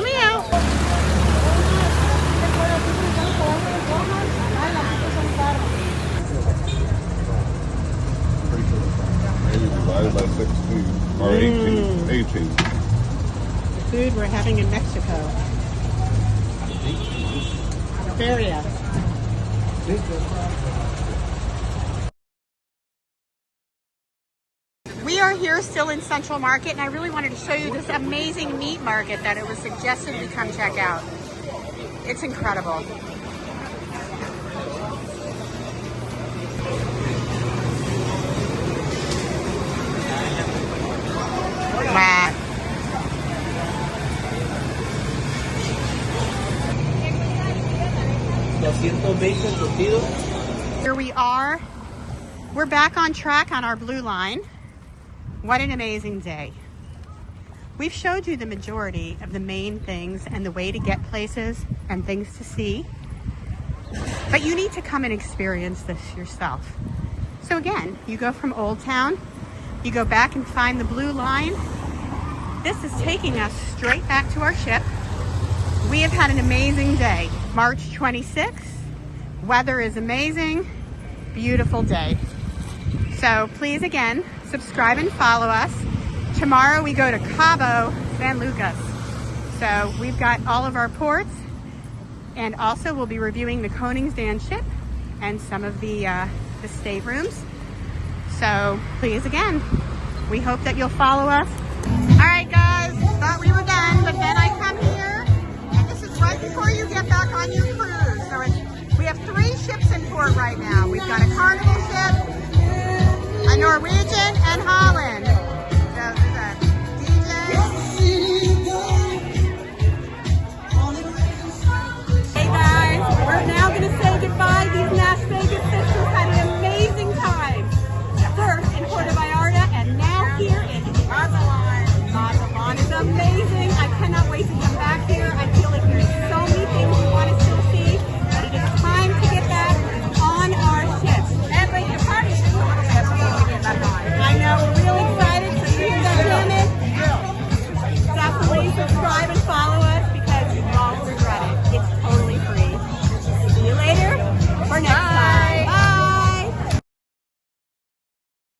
Romeo. Maybe divided by 16 or 18. The food we're having in Mexico. Feria. We are here still in Central Market, and I really wanted to show you this amazing meat market that it was suggested we come check out. It's incredible. Wow. Here we are. We're back on track on our blue line. What an amazing day. We've showed you the majority of the main things and the way to get places and things to see. But you need to come and experience this yourself. So again, you go from Old Town, you go back and find the blue line. This is taking us straight back to our ship. We have had an amazing day. March 26th. Weather is amazing. Beautiful day. So please again, subscribe and follow us. Tomorrow we go to Cabo San Lucas. So we've got all of our ports, and also we'll be reviewing the Koningsdan ship and some of the staterooms. So please again, we hope that you'll follow us. All right guys, thought we were done, but then I come here, and this is right before you get back on your cruise. So we have 3 ships in port right now. We've got a Carnival ship, a Norwegian,